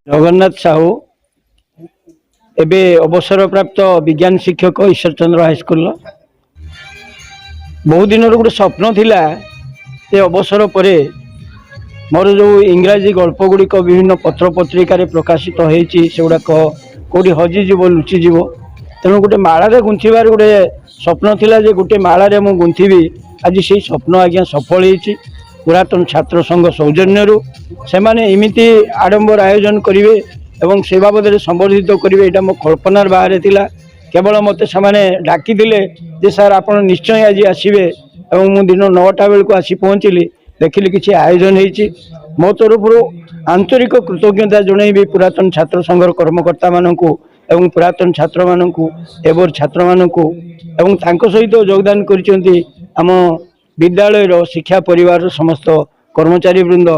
जगन्नाथ साहू एबे अवसर प्राप्त विज्ञान शिक्षक ईश्वर चंद्र हाईस्कल बहुत दिन गोटे स्वप्न थिला ये अवसर पर मोर जो इंग्राजी गल्प गुड़िक विभिन्न पत्र पत्रिकार प्रकाशित होती सेगुड़ाक कौटी हजिजीव लुचिजीव तेणु गोटे मालार गुंथबार गोटे स्वप्न थिला जे गोटे मालार मु गुंथबी आज से स्वप्न आज्ञा सफल होती पुरातन छात्र संघ सौजन्य से एमती आडंबर आयोजन करेंगे एवं से बाबद संबर्धित करेंगे यहाँ मो कल्पनार बाहर थिला केवल मत से डाकी जे सार आप निश्चय आज आसवे और मुझे दिन 9टा बेलू आसी पहुँचली देखिली किसी आयोजन होती मो तरफ आंतरिक कृतज्ञता जनइबी पुरातन छात्र संघर कर्मकर्ता मानक एवं पुरातन छात्र मानक एवर छात्र मानक एवं सहित योगदान करम विद्यालय शिक्षा परिवार समस्त कर्मचारी वृंद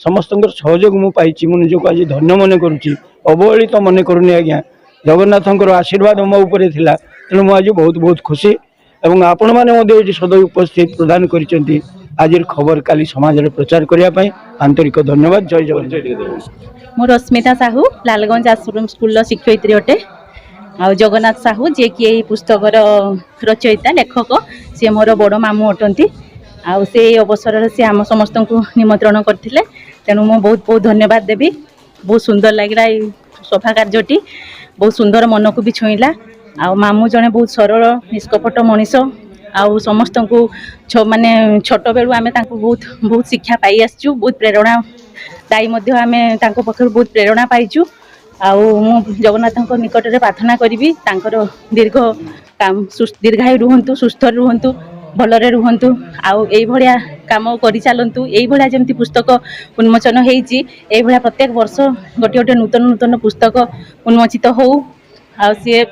समस्त सहयोग मुझे निजक आज धन्य मन करुच्ची अवहेलित मन करूनी आज्ञा जगन्नाथ आशीर्वाद मो उपर थिला तेणु मुझे बहुत बहुत खुशी एवं आपण मैंने सदैव उपस्थित प्रदान कर आज खबर काली समाज रे प्रचार करने आंतरिक धन्यवाद। जय जगन्नाथ। मो रश्मिता साहू लालगंज आश्रम स्कूल शिक्षयित्री अटे आ जगन्नाथ साहू जे कि पुस्तकर रचयिता लेखक सी मोर बड़ मामू अटंती आ से अवसर से आम समस्त को निमंत्रण करथिले तेणु मो बहुत बहुत धन्यवाद देवी। बहुत सुंदर लगिला सभा कार्यटी बहुत सुंदर मन को भी छुईला आ मामू जने बहुत सरल निष्कपट मनीष आउ समस्त को माने छोट बेलू आम बहुत बहुत शिक्षा पाई आसचु बहुत प्रेरणा दायी आम पाखर बहुत प्रेरणा पाइचु आउ जगन्नाथ निकट में प्रार्थना करी दीर्घ काम दीर्घायु रुहंतु सुस्थ रुहंतु भलरे रुहंतु आउ एई भलिया काम करि चालंतु एई भलिया जेमति पुस्तक उन्मोचन हेइची एई भलिया प्रत्येक वर्ष गोटे गोटे नूतन नूतन पुस्तक उन्मोचित हो आ सी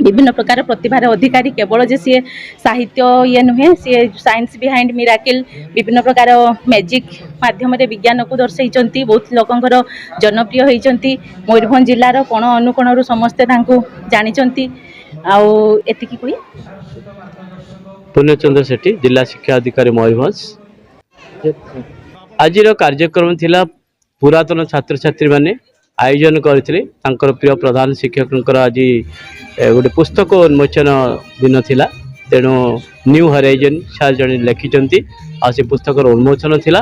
विभिन्न प्रकार प्रतिभार अधिकारी केवल जे सी साहित्य ये नुहे सी साइंस बिहाइंड मिराकिल विभिन्न प्रकार मैजिक माध्यम विज्ञान को दर्शाई बहुत लोकंर जनप्रिय होती मयूरभंज जिलार कोण अनुकोण समस्ते जानी आउ एतिकी कोई पूर्णचंद्र सेठी जिला शिक्षा अधिकारी मयूरभंज आज कार्यक्रम थिला पुरातन छात्र छात्री माने आयोजन करथिले तांकर प्रिय प्रधान शिक्षक आज गोटे पुस्तक उन्मोचन दिन थिला तेणु न्यू हराइजन सार जड़े लिखिं आ से पुस्तक उन्मोचन थिला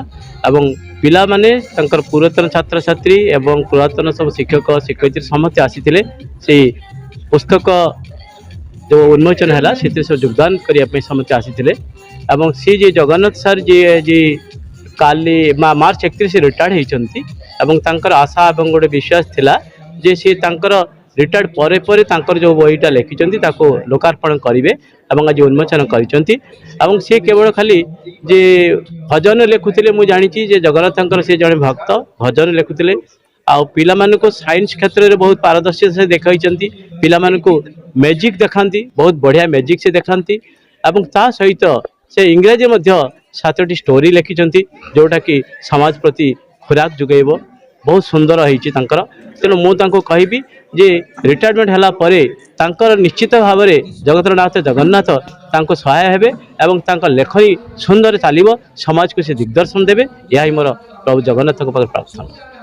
एवं पिला माने तांकर पुरातन छात्र छात्री एवं पुरातन सब शिक्षक शिक्षयित्री समस्त आसीथिले से पुस्तक जो उन्मोचन है से योगदान करने समस्त आसीथिले एवं सी जे जगन्नाथ सर जी काली मार्च 31 रिटायर्ड होती एवं तांकर आशा एवं गोटे विश्वास थिला जे सी तांकर रिटायर्ड परे परे तांकर जो बहीटा लिखिं लोकार्पण करेंगे एवं आज उन्मोचन करिसेंती एवं सी केवल खाली जे भजन लिखुले मुझे जानी जगन्नाथ सी जड़े भक्त भजन लिखुले आ पिला मानको साइंस क्षेत्र में बहुत पारदर्शी से देखा पिला मानको मैजिक देखाती बहुत बढ़िया मैजिक से देखाती एवं ता सहित से इंग्राजी मध्य 7टी स्टोरी लिखिं जोटा कि समाज प्रति खुराक जुगेब बहुत सुंदर होती तेणु मुझे कहबी जे रिटायरमेंट है परे तांकर निश्चित भाव में जगतनाथ जगन्नाथ तांको सहाय हेबे एवं तांकर लेखनी सुंदर चलिबो समाज को से दिग्दर्शन देवे यही मोर प्रभु जगन्नाथ प्रार्थना।